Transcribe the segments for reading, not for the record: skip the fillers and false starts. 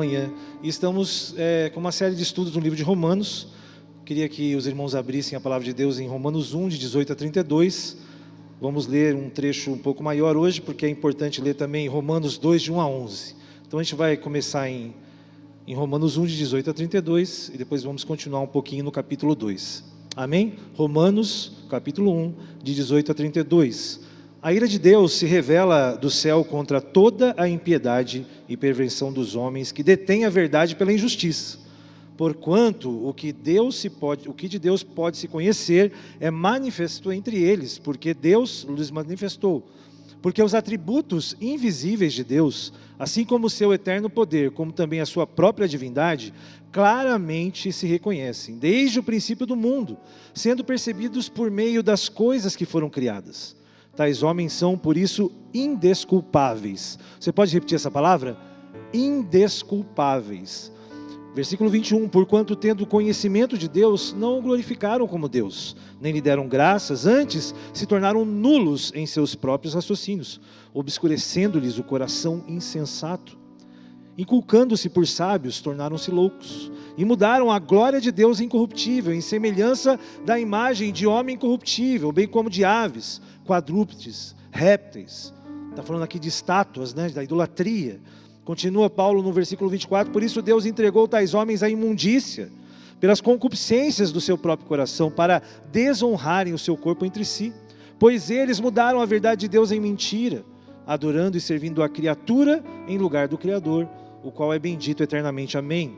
Manhã. E estamos com uma série de estudos no livro de Romanos. Queria que os irmãos abrissem a palavra de Deus em Romanos 1, de 18 a 32. Vamos ler um trecho um pouco maior hoje, porque é importante ler também Romanos 2, de 1 a 11. Então a gente vai começar em Romanos 1, de 18 a 32, e depois vamos continuar um pouquinho no capítulo 2. Amém? Romanos, capítulo 1, de 18 a 32. A ira de Deus se revela do céu contra toda a impiedade e perversão dos homens que detêm a verdade pela injustiça. Porquanto o que de Deus pode se conhecer é manifesto entre eles, porque Deus lhes manifestou. Porque os atributos invisíveis de Deus, assim como o seu eterno poder, como também a sua própria divindade, claramente se reconhecem, desde o princípio do mundo, sendo percebidos por meio das coisas que foram criadas. Tais homens são, por isso, indesculpáveis. Você pode repetir essa palavra? Indesculpáveis. Versículo 21, porquanto tendo conhecimento de Deus, não o glorificaram como Deus, nem lhe deram graças, antes se tornaram nulos em seus próprios raciocínios, obscurecendo-lhes o coração insensato. Inculcando-se por sábios, tornaram-se loucos, e mudaram a glória de Deus incorruptível, em semelhança da imagem de homem incorruptível, bem como de aves, quadrúpedes, répteis. Está falando aqui de estátuas, da idolatria. Continua Paulo no versículo 24, por isso Deus entregou tais homens à imundícia, pelas concupiscências do seu próprio coração, para desonrarem o seu corpo entre si, pois eles mudaram a verdade de Deus em mentira, adorando e servindo a criatura em lugar do Criador, o qual é bendito eternamente. Amém.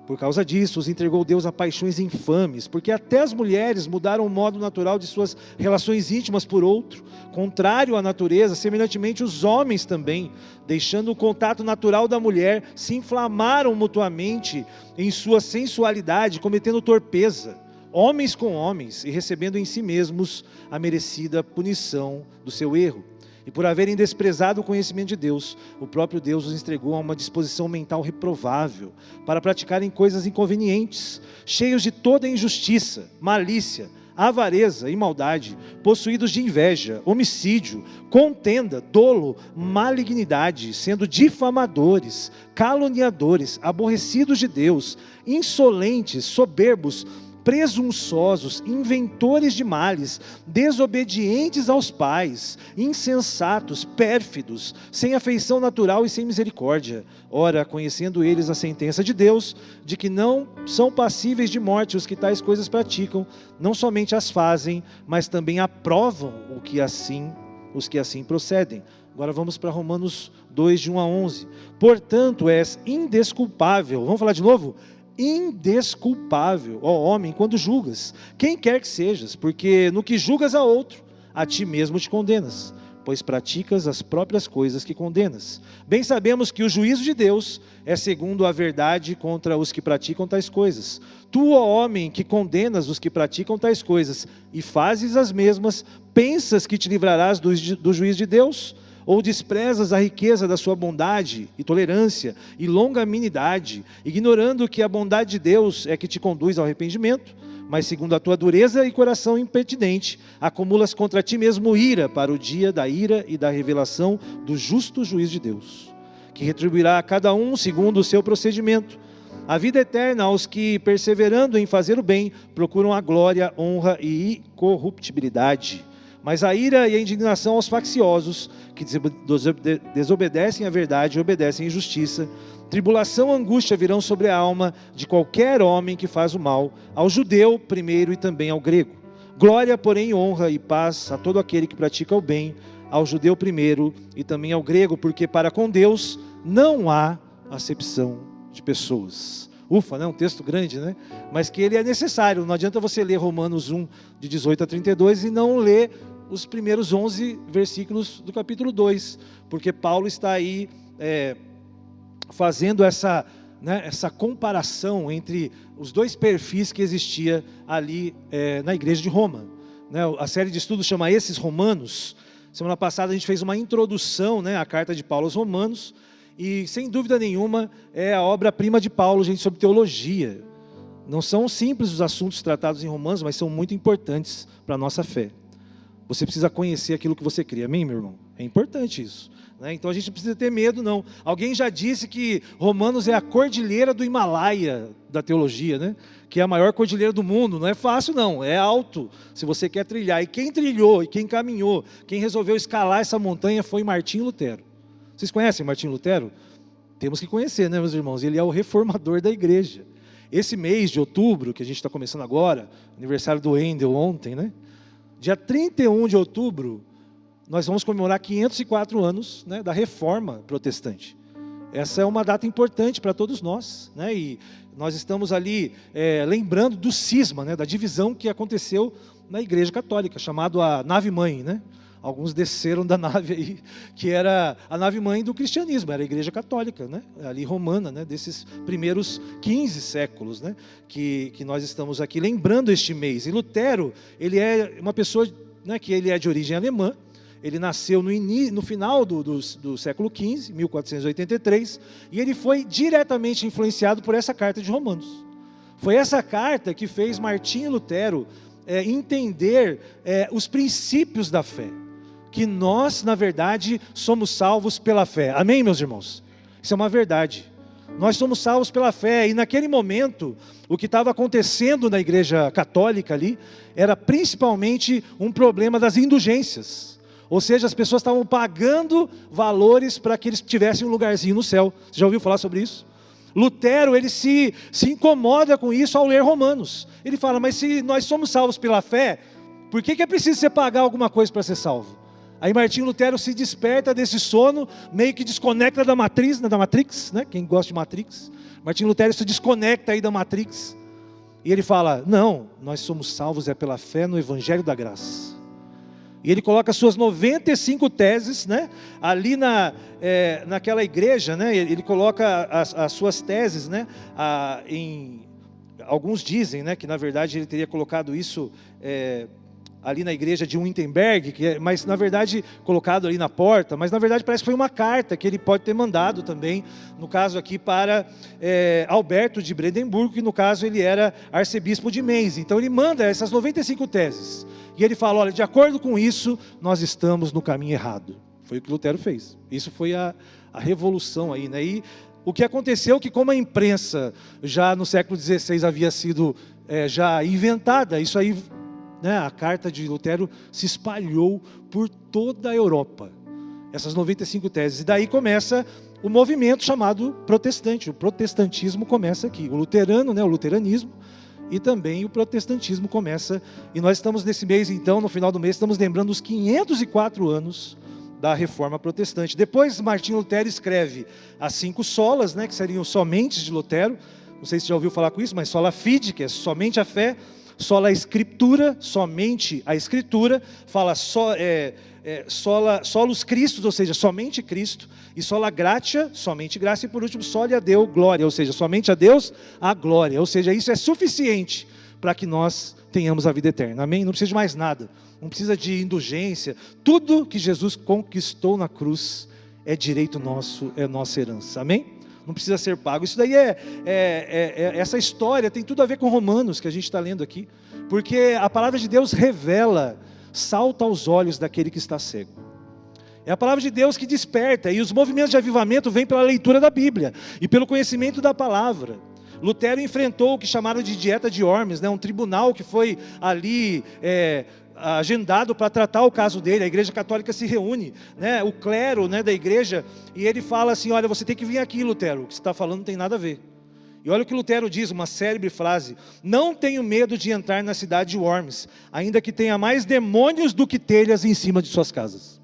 Por causa disso, os entregou Deus a paixões infames, porque até as mulheres mudaram o modo natural de suas relações íntimas por outro, contrário à natureza, semelhantemente os homens também, deixando o contato natural da mulher, se inflamaram mutuamente em sua sensualidade, cometendo torpeza, homens com homens, e recebendo em si mesmos a merecida punição do seu erro. E por haverem desprezado o conhecimento de Deus, o próprio Deus os entregou a uma disposição mental reprovável, para praticarem coisas inconvenientes, cheios de toda injustiça, malícia, avareza e maldade, possuídos de inveja, homicídio, contenda, dolo, malignidade, sendo difamadores, caluniadores, aborrecidos de Deus, insolentes, soberbos, presunçosos, inventores de males, desobedientes aos pais, insensatos, pérfidos, sem afeição natural e sem misericórdia. Ora, conhecendo eles a sentença de Deus, de que não são passíveis de morte os que tais coisas praticam, não somente as fazem, mas também aprovam os que assim procedem. Agora vamos para Romanos 2, de 1 a 11. Portanto, és indesculpável. Vamos falar de novo? Indesculpável, ó homem, quando julgas, quem quer que sejas, porque no que julgas a outro, a ti mesmo te condenas, pois praticas as próprias coisas que condenas. Bem sabemos que o juízo de Deus é segundo a verdade contra os que praticam tais coisas. Tu, ó homem, que condenas os que praticam tais coisas, e fazes as mesmas, pensas que te livrarás do juízo de Deus? Ou desprezas a riqueza da sua bondade e tolerância e longanimidade, ignorando que a bondade de Deus é que te conduz ao arrependimento, mas segundo a tua dureza e coração impertinente, acumulas contra ti mesmo ira para o dia da ira e da revelação do justo juízo de Deus, que retribuirá a cada um segundo o seu procedimento. A vida eterna aos que, perseverando em fazer o bem, procuram a glória, honra e incorruptibilidade. Mas a ira e a indignação aos facciosos, que desobedecem à verdade e obedecem à injustiça. Tribulação e angústia virão sobre a alma de qualquer homem que faz o mal, ao judeu primeiro e também ao grego. Glória, porém, honra e paz a todo aquele que pratica o bem, ao judeu primeiro e também ao grego, porque para com Deus não há acepção de pessoas. Ufa, um texto grande, Mas que ele é necessário. Não adianta você ler Romanos 1, de 18 a 32 e não ler os primeiros 11 versículos do capítulo 2, porque Paulo está aí fazendo essa comparação entre os dois perfis que existia ali na igreja de Roma. A série de estudos chama Esses Romanos. Semana passada a gente fez uma introdução à carta de Paulo aos Romanos, e sem dúvida nenhuma é a obra-prima de Paulo, gente, sobre teologia. Não são simples os assuntos tratados em Romanos, mas são muito importantes para a nossa fé. Você precisa conhecer aquilo que você crê, amém, meu irmão? É importante isso, né? Então a gente não precisa ter medo, não. Alguém já disse que Romanos é a cordilheira do Himalaia da teologia, né? Que é a maior cordilheira do mundo. Não é fácil, não. É alto, se você quer trilhar. E quem trilhou, e quem caminhou, quem resolveu escalar essa montanha foi Martinho Lutero. Vocês conhecem Martinho Lutero? Temos que conhecer, né, meus irmãos? Ele é o reformador da igreja. Esse mês de outubro, que a gente está começando agora, aniversário do Wendel ontem, né? Dia 31 de outubro, nós vamos comemorar 504 anos, né, da Reforma Protestante. Essa é uma data importante para todos nós, né? E nós estamos ali lembrando do cisma, né, da divisão que aconteceu na Igreja Católica, chamado a nave-mãe, né? Alguns desceram da nave aí, que era a nave-mãe do cristianismo, era a Igreja Católica, né? Ali romana, né? Desses primeiros 15 séculos, né? Que nós estamos aqui lembrando este mês. E Lutero, ele é uma pessoa, né, que ele é de origem alemã. Ele nasceu no final do século XV, 1483, e ele foi diretamente influenciado por essa carta de Romanos. Foi essa carta que fez Martinho Lutero entender os princípios da fé. Que nós, na verdade, somos salvos pela fé. Amém, meus irmãos? Isso é uma verdade. Nós somos salvos pela fé, e naquele momento, o que estava acontecendo na Igreja Católica ali, era principalmente um problema das indulgências. Ou seja, as pessoas estavam pagando valores para que eles tivessem um lugarzinho no céu. Você já ouviu falar sobre isso? Lutero, ele se incomoda com isso ao ler Romanos. Ele fala, mas se nós somos salvos pela fé, por que é preciso você pagar alguma coisa para ser salvo? Aí Martinho Lutero se desperta desse sono, meio que desconecta da matriz, da Matrix, né? Quem gosta de Matrix. Martinho Lutero se desconecta aí da Matrix. E ele fala, não, nós somos salvos pela fé no Evangelho da Graça. E ele coloca suas 95 teses, né? Ali naquela igreja, né? Ele coloca as suas teses, né? Alguns dizem, né, que na verdade ele teria colocado isso ali na igreja de Wittenberg, mas na verdade colocado ali na porta, mas na verdade parece que foi uma carta que ele pode ter mandado também, no caso aqui para Alberto de Brandenburgo, que no caso ele era arcebispo de Mainz. Então ele manda essas 95 teses, e ele fala, olha, de acordo com isso, nós estamos no caminho errado. Foi o que Lutero fez. Isso foi a revolução aí, né? E o que aconteceu é que, como a imprensa já no século XVI havia sido já inventada, isso aí, né, a carta de Lutero se espalhou por toda a Europa, essas 95 teses, e daí começa o movimento chamado protestante. O protestantismo começa aqui, o luterano, né, o luteranismo, e também o protestantismo começa, e nós estamos nesse mês então, no final do mês, estamos lembrando os 504 anos da Reforma Protestante. Depois Martinho Lutero escreve as 5 solas, né, que seriam somente de Lutero, não sei se já ouviu falar com isso, mas sola fide, que é somente a fé, sola escritura, somente a escritura, fala solus Christus, ou seja, somente Cristo, e sola gratia, somente graça, e por último, sola Deo glória, ou seja, somente a Deus a glória, ou seja, isso é suficiente para que nós tenhamos a vida eterna, amém? Não precisa de mais nada, não precisa de indulgência, tudo que Jesus conquistou na cruz é direito nosso, é nossa herança, amém? Não precisa ser pago. Isso daí essa história tem tudo a ver com Romanos, que a gente está lendo aqui, porque a palavra de Deus revela, salta aos olhos daquele que está cego. É a palavra de Deus que desperta, e os movimentos de avivamento vêm pela leitura da Bíblia, e pelo conhecimento da palavra. Lutero enfrentou o que chamaram de dieta de Worms, né? Um tribunal que foi ali agendado para tratar o caso dele. A Igreja Católica se reúne, né? O clero, né, da igreja, e ele fala assim, olha, você tem que vir aqui, Lutero, o que você está falando não tem nada a ver. E olha o que Lutero diz, uma célebre frase, não tenho medo de entrar na cidade de Worms, ainda que tenha mais demônios do que telhas em cima de suas casas.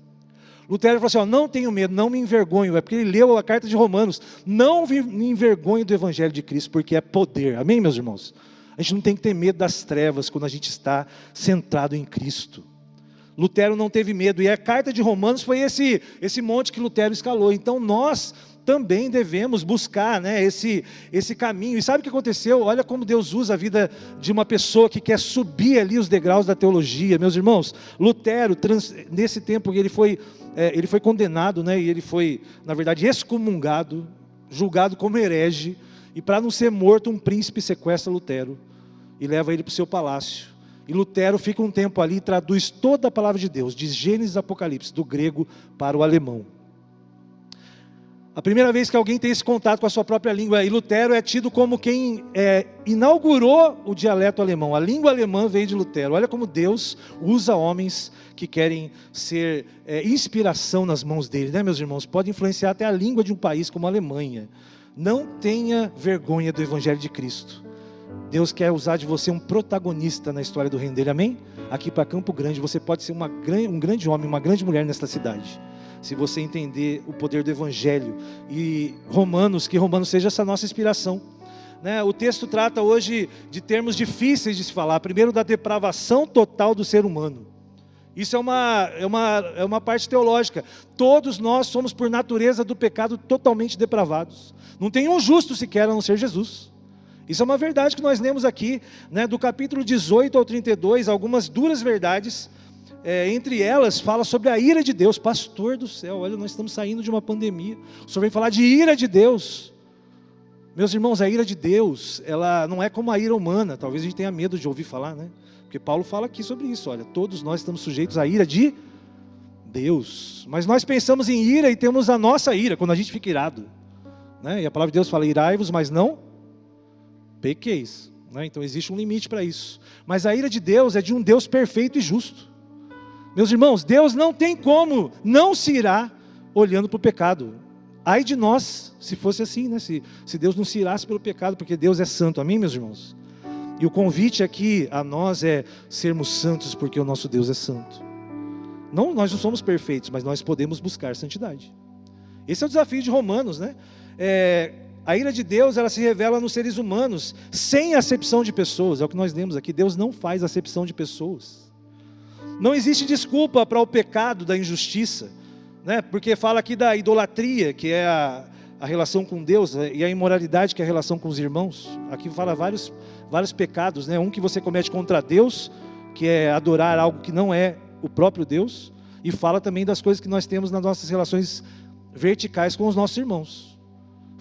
Lutero falou assim, não tenho medo, não me envergonho, é porque ele leu a carta de Romanos, não me envergonho do Evangelho de Cristo, porque é poder, amém, meus irmãos? A gente não tem que ter medo das trevas quando a gente está centrado em Cristo. Lutero não teve medo, e a carta de Romanos foi esse monte que Lutero escalou. Então nós também devemos buscar, né, esse caminho. E sabe o que aconteceu? Olha como Deus usa a vida de uma pessoa que quer subir ali os degraus da teologia. Meus irmãos, Lutero, nesse tempo ele foi condenado, né, e ele foi, na verdade, excomungado, julgado como herege, e para não ser morto, um príncipe sequestra Lutero e leva ele para o seu palácio. E Lutero fica um tempo ali e traduz toda a palavra de Deus, de Gênesis a Apocalipse, do grego para o alemão. A primeira vez que alguém tem esse contato com a sua própria língua, e Lutero é tido como quem inaugurou o dialeto alemão. A língua alemã veio de Lutero. Olha como Deus usa homens que querem ser inspiração nas mãos dele, né, meus irmãos? Pode influenciar até a língua de um país como a Alemanha. Não tenha vergonha do Evangelho de Cristo. Deus quer usar de você um protagonista na história do reino dele, amém? Aqui para Campo Grande, você pode ser um grande homem, uma grande mulher nesta cidade, se você entender o poder do Evangelho. E que Romanos seja essa nossa inspiração, né? O texto trata hoje de termos difíceis de se falar. Primeiro, da depravação total do ser humano. Isso é uma parte teológica. Todos nós somos, por natureza do pecado, totalmente depravados. Não tem um justo sequer, a não ser Jesus. Isso é uma verdade que nós lemos aqui, né, do capítulo 18 ao 32, algumas duras verdades. Entre elas, fala sobre a ira de Deus. Pastor do céu, olha, nós estamos saindo de uma pandemia. O senhor vem falar de ira de Deus. Meus irmãos, a ira de Deus, ela não é como a ira humana. Talvez a gente tenha medo de ouvir falar, né? Porque Paulo fala aqui sobre isso. Olha, todos nós estamos sujeitos à ira de Deus. Mas nós pensamos em ira e temos a nossa ira, quando a gente fica irado, né? E a palavra de Deus fala, irai-vos, mas não pequeis, né? Então existe um limite para isso. Mas a ira de Deus é de um Deus perfeito e justo. Meus irmãos, Deus não tem como não se irar olhando para o pecado. Ai de nós, se fosse assim, né? Se Deus não se irasse pelo pecado, porque Deus é santo, amém, meus irmãos? E o convite aqui a nós é sermos santos, porque o nosso Deus é santo. Nós não somos perfeitos, mas nós podemos buscar santidade. Esse é o desafio de Romanos, né? A ira de Deus, ela se revela nos seres humanos, sem acepção de pessoas. É o que nós lemos aqui. Deus não faz acepção de pessoas. Não existe desculpa para o pecado da injustiça, né? Porque fala aqui da idolatria, que é a relação com Deus, e a imoralidade, que é a relação com os irmãos. Aqui fala vários pecados, né? Um que você comete contra Deus, que é adorar algo que não é o próprio Deus, e fala também das coisas que nós temos nas nossas relações verticais com os nossos irmãos.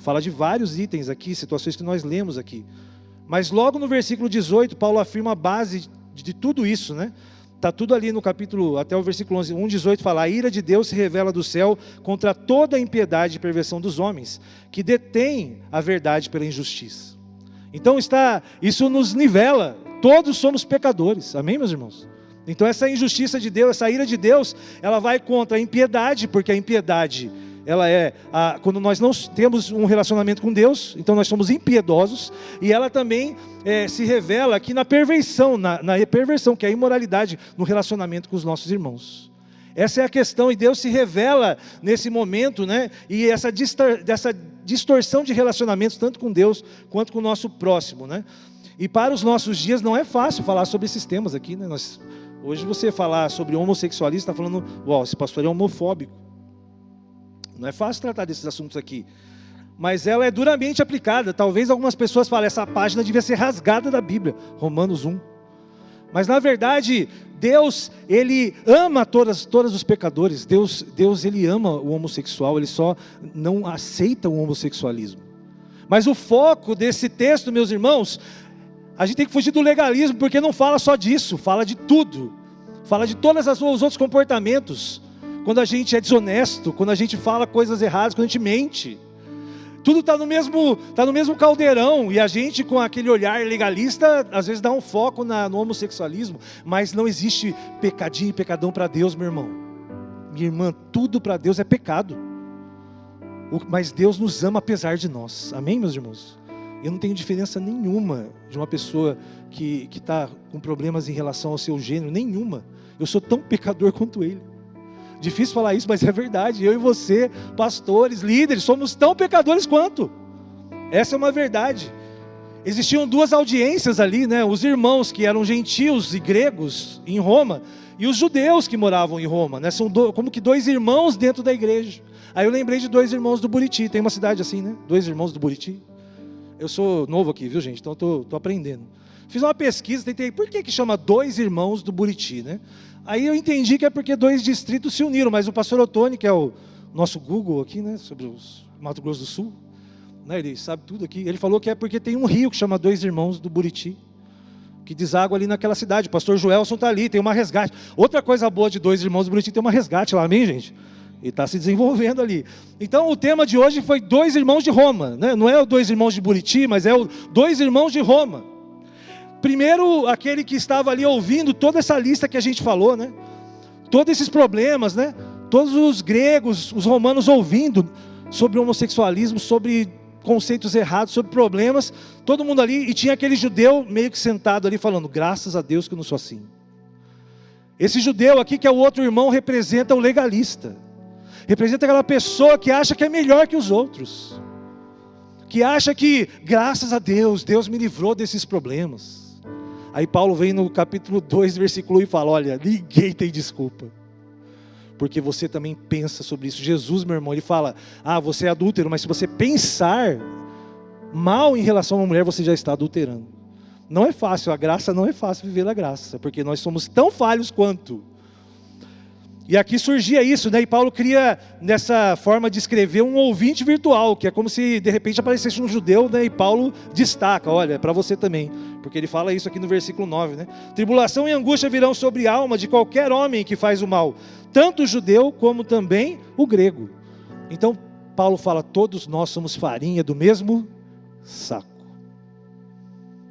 Fala de vários itens aqui, situações que nós lemos aqui. Mas logo no versículo 18, Paulo afirma a base de tudo isso, né? Está tudo ali no capítulo, até o versículo 11, 1,18 fala: a ira de Deus se revela do céu contra toda a impiedade e perversão dos homens, que detêm a verdade pela injustiça. Então isso nos nivela, todos somos pecadores, amém, meus irmãos? Então essa injustiça de Deus, essa ira de Deus, ela vai contra a impiedade, porque a impiedade, ela quando nós não temos um relacionamento com Deus, então nós somos impiedosos, e ela também se revela aqui na perversão, na perversão, que é a imoralidade no relacionamento com os nossos irmãos. Essa é a questão, e Deus se revela nesse momento, né? E essa distorção de relacionamentos, tanto com Deus, quanto com o nosso próximo, né? E para os nossos dias não é fácil falar sobre esses temas aqui, né? Hoje você falar sobre homossexualismo, está falando, esse pastor é homofóbico. Não é fácil tratar desses assuntos aqui, mas ela é duramente aplicada. Talvez algumas pessoas falem, essa página devia ser rasgada da Bíblia, Romanos 1. Mas na verdade, Deus, Ele ama todos os pecadores. Deus Ele ama o homossexual, Ele só não aceita o homossexualismo. Mas o foco desse texto, meus irmãos, a gente tem que fugir do legalismo, porque não fala só disso, fala de tudo. Fala de todos os outros comportamentos. Quando a gente é desonesto, quando a gente fala coisas erradas, quando a gente mente. Tudo está no mesmo caldeirão, e a gente, com aquele olhar legalista, às vezes dá um foco no homossexualismo, mas não existe pecadinho e pecadão para Deus, meu irmão. Minha irmã, tudo para Deus é pecado. Mas Deus nos ama apesar de nós, amém, meus irmãos? Eu não tenho diferença nenhuma de uma pessoa que está com problemas em relação ao seu gênero, nenhuma. Eu sou tão pecador quanto ele. Difícil falar isso, mas é verdade. Eu e você, pastores, líderes, somos tão pecadores quanto. Essa é uma verdade. Existiam duas audiências ali, né? Os irmãos que eram gentios e gregos em Roma, e os judeus que moravam em Roma, né? São como que dois irmãos dentro da igreja. Aí eu lembrei de dois irmãos do Buriti. Tem uma cidade assim, né? Dois irmãos do Buriti. Eu sou novo aqui, viu, gente? Então eu tô aprendendo. Fiz uma pesquisa, tentei, por que chama dois irmãos do Buriti, né? Aí eu entendi que é porque dois distritos se uniram, mas o pastor Otoni, que é o nosso Google aqui, né, sobre os Mato Grosso do Sul, né, ele sabe tudo aqui, ele falou que é porque tem um rio que chama Dois Irmãos do Buriti, que deságua ali naquela cidade. O pastor Joelson está ali, tem uma resgate. Outra coisa boa de Dois Irmãos de Buriti, tem uma resgate lá, amém, gente? E está se desenvolvendo ali. Então o tema de hoje foi Dois Irmãos de Roma, né? Não é o Dois Irmãos de Buriti, mas é o Dois Irmãos de Roma. Primeiro, aquele que estava ali ouvindo toda essa lista que a gente falou, né? Todos esses problemas, né? Todos os gregos, os romanos ouvindo sobre homossexualismo, sobre conceitos errados, sobre problemas, todo mundo ali, e tinha aquele judeu meio que sentado ali falando, graças a Deus que eu não sou assim. Esse judeu aqui, que é o outro irmão, representa o legalista, representa aquela pessoa que acha que é melhor que os outros, que acha que, graças a Deus, Deus me livrou desses problemas. Aí Paulo vem no capítulo 2, versículo 1 e fala, olha, ninguém tem desculpa, porque você também pensa sobre isso. Jesus, meu irmão, ele fala, você é adúltero, mas se você pensar mal em relação a uma mulher, você já está adulterando. Não é fácil, a graça não é fácil viver a graça, porque nós somos tão falhos quanto. E aqui surgia isso, né? E Paulo cria, nessa forma de escrever, um ouvinte virtual, que é como se de repente aparecesse um judeu, né? E Paulo destaca, olha, é para você também, porque ele fala isso aqui no versículo 9, né? Tribulação e angústia virão sobre a alma de qualquer homem que faz o mal, tanto o judeu como também o grego. Então Paulo fala, todos nós somos farinha do mesmo saco.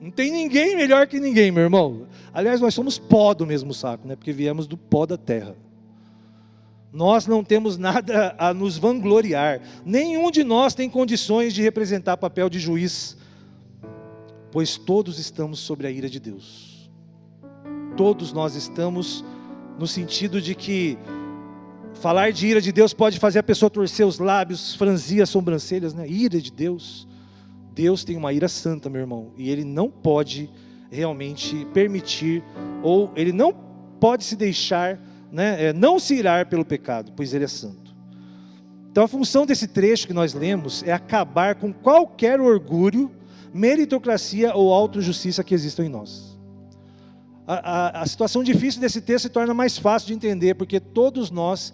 Não tem ninguém melhor que ninguém, meu irmão. Aliás, nós somos pó do mesmo saco, né? Porque viemos do pó da terra. Nós não temos nada a nos vangloriar. Nenhum de nós tem condições de representar papel de juiz, pois todos estamos sobre a ira de Deus. Todos nós estamos no sentido de que falar de ira de Deus pode fazer a pessoa torcer os lábios, franzir as sobrancelhas, né? Ira de Deus. Deus tem uma ira santa, meu irmão, e Ele não pode realmente permitir, ou Ele não pode se deixar, né, não se irar pelo pecado, pois Ele é santo. Então a função desse trecho que nós lemos é acabar com qualquer orgulho, meritocracia ou autojustiça que existam em nós. A situação difícil desse texto se torna mais fácil de entender, porque todos nós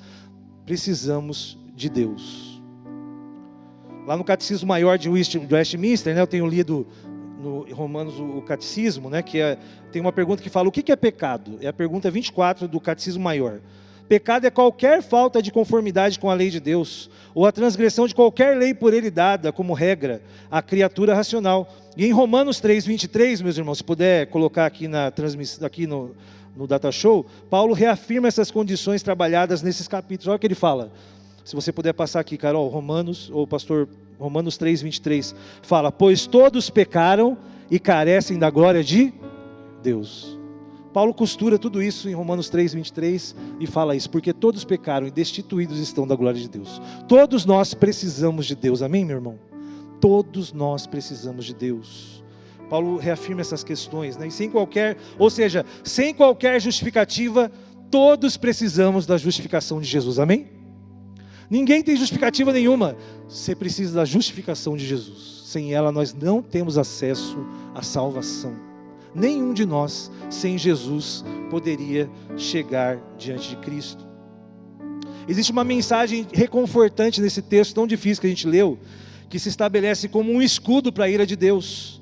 precisamos de Deus. Lá no Catecismo Maior de Westminster, né, eu tenho lido no Romanos o Catecismo, né, tem uma pergunta que fala, o que é pecado? É a pergunta 24 do Catecismo Maior. Pecado é qualquer falta de conformidade com a lei de Deus, ou a transgressão de qualquer lei por Ele dada, como regra, à criatura racional. E em Romanos 3:23, meus irmãos, se puder colocar aqui na transmissão, aqui no Data Show, Paulo reafirma essas condições trabalhadas nesses capítulos. Olha o que ele fala. Se você puder passar aqui, Carol, Romanos 3:23, fala, pois todos pecaram e carecem da glória de Deus. Paulo costura tudo isso em Romanos 3:23 e fala isso, porque todos pecaram e destituídos estão da glória de Deus. Todos nós precisamos de Deus, amém, meu irmão? Todos nós precisamos de Deus. Paulo reafirma essas questões, né? E sem qualquer justificativa, todos precisamos da justificação de Jesus, amém? Ninguém tem justificativa nenhuma. Você precisa da justificação de Jesus. Sem ela nós não temos acesso à salvação. Nenhum de nós, sem Jesus, poderia chegar diante de Cristo. Existe uma mensagem reconfortante nesse texto tão difícil que a gente leu, que se estabelece como um escudo para a ira de Deus.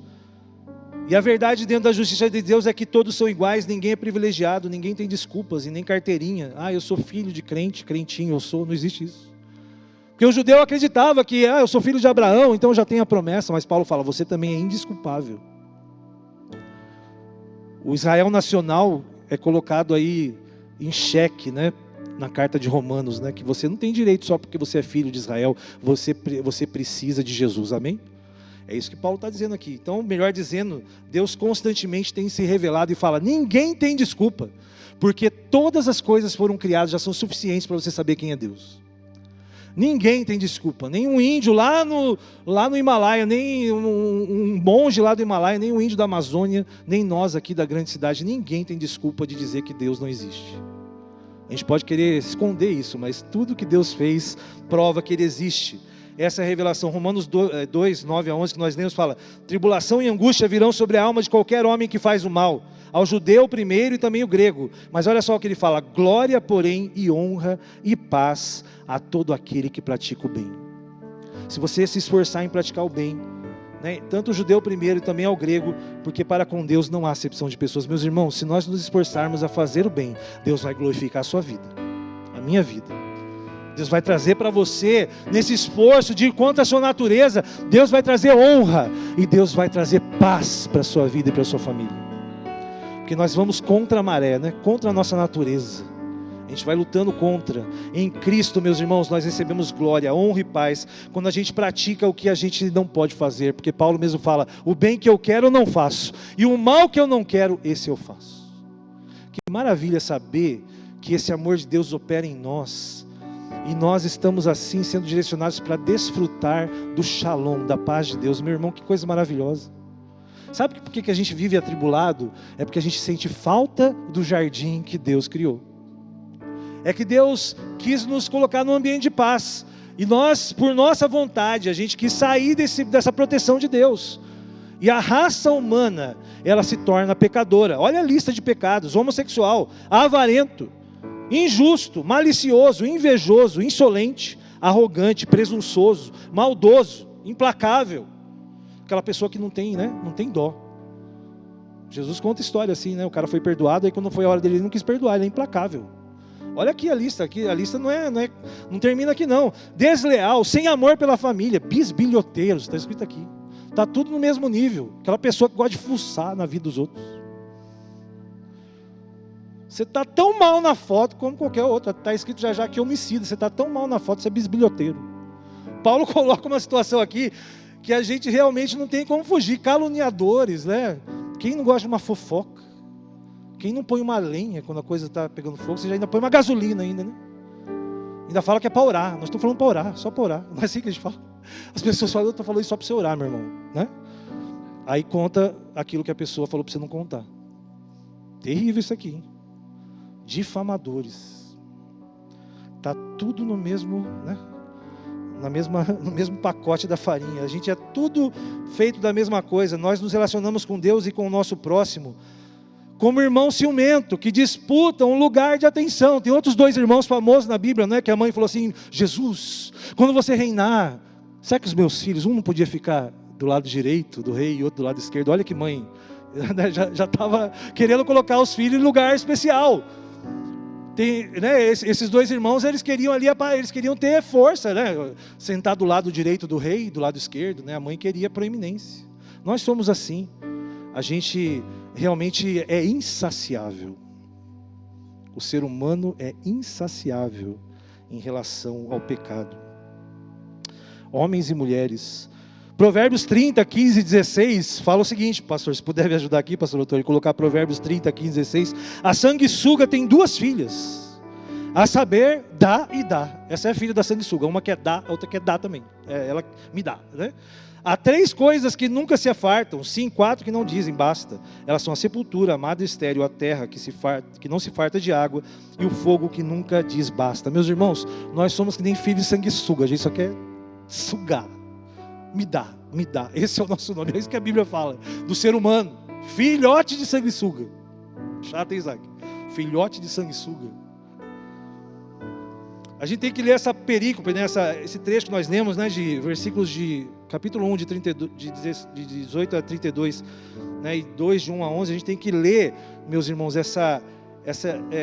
E a verdade dentro da justiça de Deus é que todos são iguais, ninguém é privilegiado, ninguém tem desculpas e nem carteirinha. Eu sou filho de crente, crentinho, não existe isso. Porque o judeu acreditava que, eu sou filho de Abraão, então eu já tenho a promessa, mas Paulo fala, você também é indesculpável. O Israel nacional é colocado aí em xeque, né, na carta de Romanos, né, que você não tem direito só porque você é filho de Israel, você precisa de Jesus, amém? É isso que Paulo está dizendo aqui. Então, melhor dizendo, Deus constantemente tem se revelado e fala, ninguém tem desculpa, porque todas as coisas foram criadas, já são suficientes para você saber quem é Deus. Ninguém tem desculpa, nem um índio lá no Himalaia, nem um monge lá do Himalaia, nem um índio da Amazônia, nem nós aqui da grande cidade, ninguém tem desculpa de dizer que Deus não existe. A gente pode querer esconder isso, mas tudo que Deus fez prova que Ele existe. Essa é a revelação. Romanos 2, 9-11, que nós lemos, fala, tribulação e angústia virão sobre a alma de qualquer homem que faz o mal, ao judeu primeiro e também o grego. Mas olha só o que ele fala, glória, porém, e honra e paz a todo aquele que pratica o bem. Se você se esforçar em praticar o bem, né? Tanto o judeu primeiro e também ao grego, porque para com Deus não há acepção de pessoas. Meus irmãos, se nós nos esforçarmos a fazer o bem, Deus vai glorificar a sua vida, a minha vida. Deus vai trazer para você, nesse esforço de ir contra a sua natureza, Deus vai trazer honra, e Deus vai trazer paz para a sua vida e para a sua família. Porque nós vamos contra a maré, né? Contra a nossa natureza. A gente vai lutando contra. Em Cristo, meus irmãos, nós recebemos glória, honra e paz, quando a gente pratica o que a gente não pode fazer. Porque Paulo mesmo fala, o bem que eu quero eu não faço, e o mal que eu não quero, esse eu faço. Que maravilha saber que esse amor de Deus opera em nós, e nós estamos assim sendo direcionados para desfrutar do shalom, da paz de Deus. Meu irmão, que coisa maravilhosa. Sabe por que a gente vive atribulado? É porque a gente sente falta do jardim que Deus criou. É que Deus quis nos colocar num ambiente de paz, e nós, por nossa vontade, a gente quis sair dessa proteção de Deus. E a raça humana, ela se torna pecadora. Olha a lista de pecados: homossexual, avarento, injusto, malicioso, invejoso, insolente, arrogante, presunçoso, maldoso, implacável. Aquela pessoa que não tem, né? Não tem dó. Jesus conta história assim, né? O cara foi perdoado, aí quando foi a hora dele, ele não quis perdoar, ele é implacável. Olha aqui a lista não termina aqui não. Desleal, sem amor pela família, bisbilhoteiros, está escrito aqui. Está tudo no mesmo nível. Aquela pessoa que gosta de fuçar na vida dos outros. Você está tão mal na foto como qualquer outra. Está escrito já que homicida. Você está tão mal na foto, você é bisbilhoteiro. Paulo coloca uma situação aqui que a gente realmente não tem como fugir. Caluniadores, né? Quem não gosta de uma fofoca? Quem não põe uma lenha quando a coisa está pegando fogo? Você já ainda põe uma gasolina ainda, né? Ainda fala que é para orar. Nós estamos falando para orar, só para orar. Não é assim que a gente fala. As pessoas falam, eu estou falando isso só para você orar, meu irmão, né? Aí conta aquilo que a pessoa falou para você não contar. Terrível isso aqui, hein? Difamadores. Está tudo no mesmo, né? No mesmo pacote da farinha. A gente é tudo feito da mesma coisa. Nós nos relacionamos com Deus e com o nosso próximo como irmão ciumento, que disputam um lugar de atenção. Tem outros dois irmãos famosos na Bíblia, não é? Que a mãe falou assim, Jesus, quando você reinar, será que os meus filhos, um não podia ficar do lado direito do rei e outro do lado esquerdo? Olha que mãe, já estava querendo colocar os filhos em lugar especial. Tem, né, esses dois irmãos, eles queriam ter força, né? Sentar do lado direito do rei e do lado esquerdo, né? A mãe queria proeminência. Nós somos assim. A gente realmente é insaciável. O ser humano é insaciável em relação ao pecado. Homens e mulheres. Provérbios 30, 15 e 16 fala o seguinte, pastor, se puder me ajudar aqui, pastor doutor, e colocar Provérbios 30, 15 e 16. A sanguessuga tem duas filhas, a saber, dá e dá. Essa é a filha da sanguessuga, uma quer dar, a outra quer dar também. Ela me dá, né? Há três coisas que nunca se afartam, sim, quatro que não dizem basta. Elas são a sepultura, a madre estéril, a terra que não se farta de água, e o fogo que nunca diz basta. Meus irmãos, nós somos que nem filhos de sanguessuga, a gente só quer sugar. Me dá, me dá. Esse é o nosso nome, é isso que a Bíblia fala do ser humano. Filhote de sanguessuga. Chato, hein, Isaac? Filhote de sanguessuga. A gente tem que ler essa perícope, né, esse trecho que nós lemos, né, de versículos de capítulo 1, de 18 a 32, né, e 2, de 1 a 11. A gente tem que ler, meus irmãos,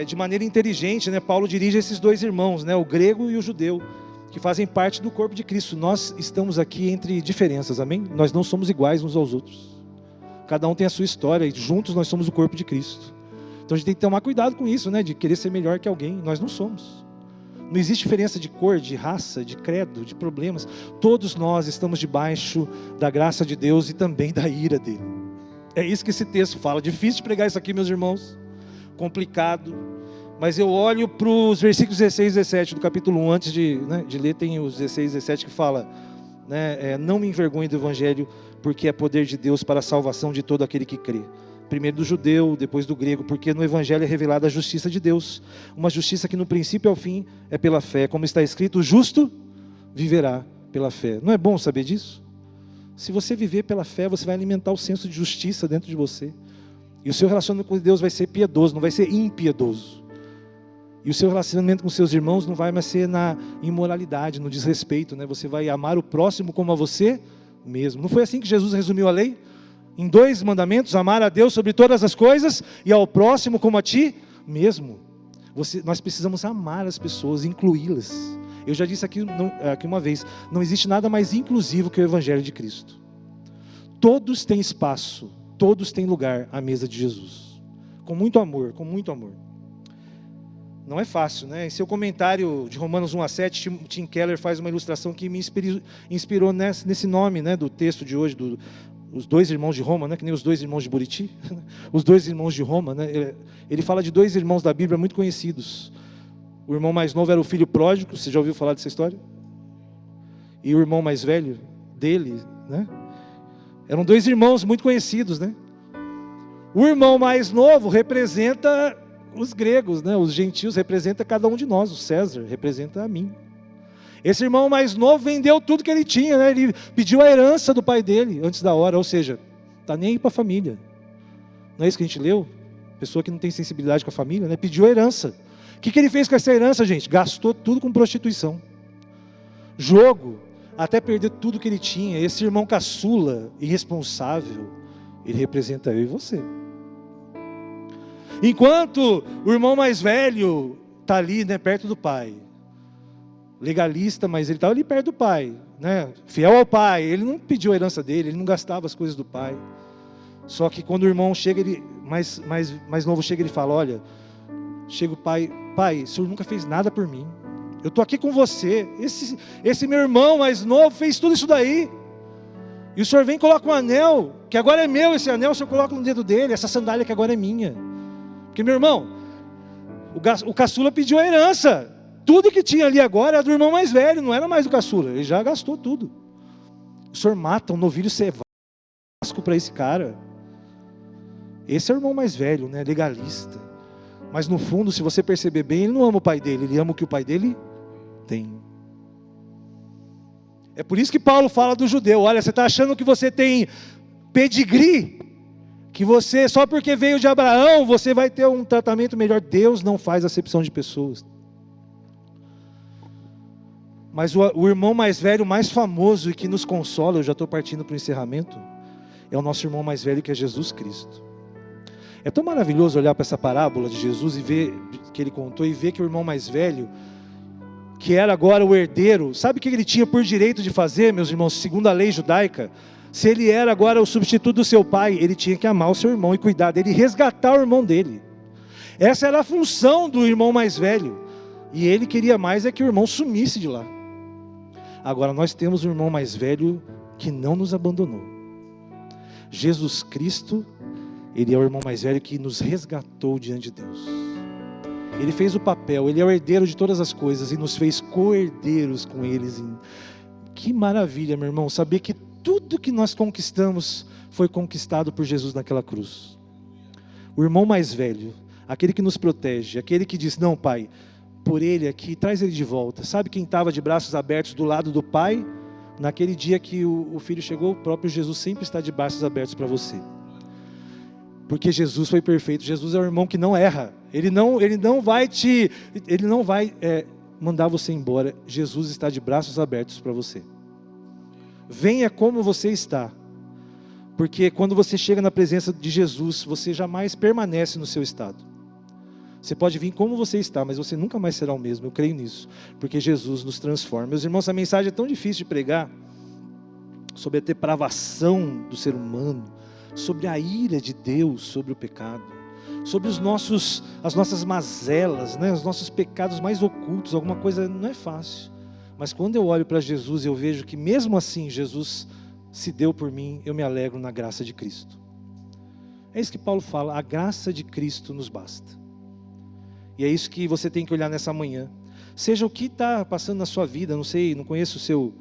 de maneira inteligente, né? Paulo dirige esses dois irmãos, né, o grego e o judeu, que fazem parte do corpo de Cristo. Nós estamos aqui entre diferenças, amém? Nós não somos iguais uns aos outros. Cada um tem a sua história e juntos nós somos o corpo de Cristo. Então a gente tem que tomar cuidado com isso, né? De querer ser melhor que alguém. Nós não somos. Não existe diferença de cor, de raça, de credo, de problemas. Todos nós estamos debaixo da graça de Deus e também da ira dele. É isso que esse texto fala. Difícil de pregar isso aqui, meus irmãos. Complicado. Mas eu olho para os versículos 16 e 17 do capítulo 1, antes de ler, tem os 16 e 17 que fala, né, não me envergonhe do evangelho, porque é poder de Deus para a salvação de todo aquele que crê. Primeiro do judeu, depois do grego, porque no evangelho é revelada a justiça de Deus. Uma justiça que no princípio ao fim é pela fé. Como está escrito, o justo viverá pela fé. Não é bom saber disso? Se você viver pela fé, você vai alimentar o senso de justiça dentro de você. E o seu relacionamento com Deus vai ser piedoso, não vai ser impiedoso. E o seu relacionamento com seus irmãos não vai mais ser na imoralidade, no desrespeito, né? Você vai amar o próximo como a você mesmo. Não foi assim que Jesus resumiu a lei? Em 2 mandamentos: amar a Deus sobre todas as coisas e ao próximo como a ti mesmo. Nós precisamos amar as pessoas, incluí-las. Eu já disse aqui uma vez, não existe nada mais inclusivo que o Evangelho de Cristo. Todos têm espaço, todos têm lugar à mesa de Jesus. Com muito amor, com muito amor. Não é fácil, né? Em seu comentário de Romanos 1:7, Tim Keller faz uma ilustração que me inspirou nesse nome, né, do texto de hoje, os 2 irmãos de Roma, né, que nem os 2 irmãos de Buriti, os 2 irmãos de Roma, né? Ele fala de 2 irmãos da Bíblia muito conhecidos. O irmão mais novo era o filho pródigo, você já ouviu falar dessa história? E o irmão mais velho dele, né? Eram 2 irmãos muito conhecidos, né? O irmão mais novo representa os gregos, né? Os gentios representa cada um de nós. O César representa a mim. Esse irmão mais novo vendeu tudo que ele tinha, né? Ele pediu a herança do pai dele antes da hora, ou seja, está nem aí para a família. Não é isso que a gente leu? Pessoa que não tem sensibilidade com a família, né? Pediu a herança. O que ele fez com essa herança, gente? Gastou tudo com prostituição, jogo, até perder tudo que ele tinha. Esse irmão caçula, irresponsável, ele representa eu e você. Enquanto o irmão mais velho está ali, né, perto do pai, legalista, mas ele estava ali perto do pai, né, fiel ao pai. Ele não pediu a herança dele, ele não gastava as coisas do pai. Só que quando o irmão chega, ele mais novo chega, ele fala: olha, chega o pai, o senhor nunca fez nada por mim. Eu estou aqui com você. Esse meu irmão mais novo fez tudo isso daí. E o senhor vem e coloca um anel, que agora é meu, esse anel o senhor coloca no dedo dele, essa sandália que agora é minha. Porque, meu irmão, o caçula pediu a herança. Tudo que tinha ali agora era do irmão mais velho, não era mais do caçula. Ele já gastou tudo. O senhor mata um novilho cevado para esse cara. Esse é o irmão mais velho, né, legalista. Mas no fundo, se você perceber bem, ele não ama o pai dele, ele ama o que o pai dele tem. É por isso que Paulo fala do judeu: olha, você está achando que você tem pedigree, que você, só porque veio de Abraão, você vai ter um tratamento melhor. Deus não faz acepção de pessoas. Mas o irmão mais velho, mais famoso e que nos consola, eu já estou partindo para o encerramento, é o nosso irmão mais velho, que é Jesus Cristo. É tão maravilhoso olhar para essa parábola de Jesus e ver que ele contou, e ver que o irmão mais velho, que era agora o herdeiro, sabe o que ele tinha por direito de fazer, meus irmãos, segundo a lei judaica? Se ele era agora o substituto do seu pai, ele tinha que amar o seu irmão e cuidar dele, resgatar o irmão dele. Essa era a função do irmão mais velho. E ele queria mais é que o irmão sumisse de lá. Agora nós temos um irmão mais velho que não nos abandonou. Jesus Cristo, ele é o irmão mais velho que nos resgatou diante de Deus. Ele fez o papel, ele é o herdeiro de todas as coisas e nos fez co-herdeiros com eles. Que maravilha, meu irmão, saber que tudo que nós conquistamos foi conquistado por Jesus naquela cruz. O irmão mais velho, aquele que nos protege, aquele que diz: não, pai, por ele aqui, traz ele de volta. Sabe quem estava de braços abertos do lado do pai? Naquele dia que o filho chegou, o próprio Jesus sempre está de braços abertos para você. Porque Jesus foi perfeito. Jesus é o irmão que não erra. Ele não vai mandar você embora. Jesus está de braços abertos para você. Venha como você está. Porque quando você chega na presença de Jesus, você jamais permanece no seu estado. Você pode vir como você está, mas você nunca mais será o mesmo. Eu creio nisso. Porque Jesus nos transforma. Meus irmãos, essa mensagem é tão difícil de pregar, sobre a depravação do ser humano, sobre a ira de Deus sobre o pecado, sobre as nossas mazelas, né? Os nossos pecados mais ocultos. Alguma coisa não é fácil. Mas quando eu olho para Jesus, eu vejo que mesmo assim Jesus se deu por mim. Eu me alegro na graça de Cristo. É isso que Paulo fala: a graça de Cristo nos basta. E é isso que você tem que olhar nessa manhã. Seja o que está passando na sua vida, não sei, não conheço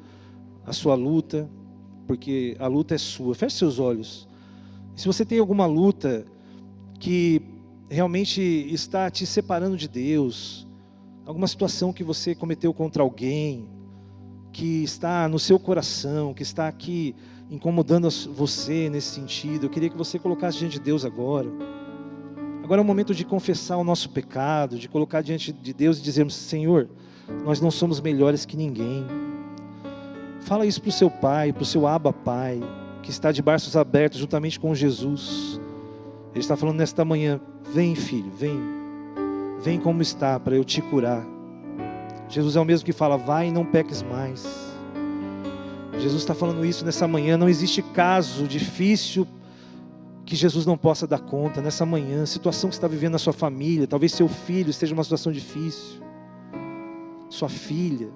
a sua luta, porque a luta é sua. Feche seus olhos. Se você tem alguma luta que realmente está te separando de Deus, alguma situação que você cometeu contra alguém, que está no seu coração, que está aqui incomodando você nesse sentido, eu queria que você colocasse diante de Deus agora. Agora é o momento de confessar o nosso pecado, de colocar diante de Deus e dizermos: Senhor, nós não somos melhores que ninguém. Fala isso para o seu pai, para o seu Abba Pai, que está de braços abertos juntamente com Jesus. Ele está falando nesta manhã: vem, filho, vem como está, para eu te curar. Jesus é o mesmo que fala: vai e não peques mais. Jesus está falando isso nessa manhã. Não existe caso difícil que Jesus não possa dar conta. Nessa manhã, situação que você está vivendo na sua família, talvez seu filho esteja numa situação difícil, sua filha,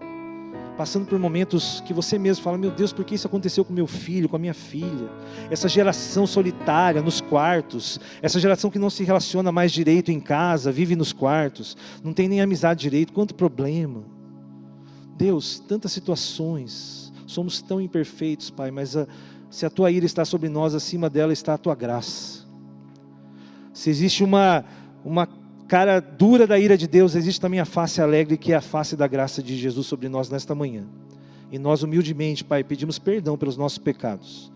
passando por momentos que você mesmo fala: meu Deus, por que isso aconteceu com meu filho, com a minha filha? Essa geração solitária nos quartos, essa geração que não se relaciona mais direito em casa, vive nos quartos, não tem nem amizade direito, quanto problema. Deus, tantas situações, somos tão imperfeitos, Pai, mas se a Tua ira está sobre nós, acima dela está a Tua graça. Se existe uma cara dura da ira de Deus, existe também a face alegre, que é a face da graça de Jesus sobre nós nesta manhã. E nós humildemente, Pai, pedimos perdão pelos nossos pecados.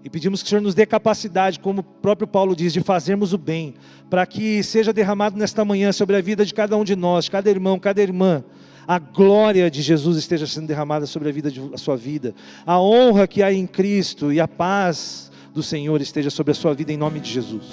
E pedimos que o Senhor nos dê capacidade, como o próprio Paulo diz, de fazermos o bem, para que seja derramado nesta manhã sobre a vida de cada um de nós, cada irmão, cada irmã. A glória de Jesus esteja sendo derramada sobre a sua vida. A honra que há em Cristo e a paz do Senhor esteja sobre a sua vida, em nome de Jesus.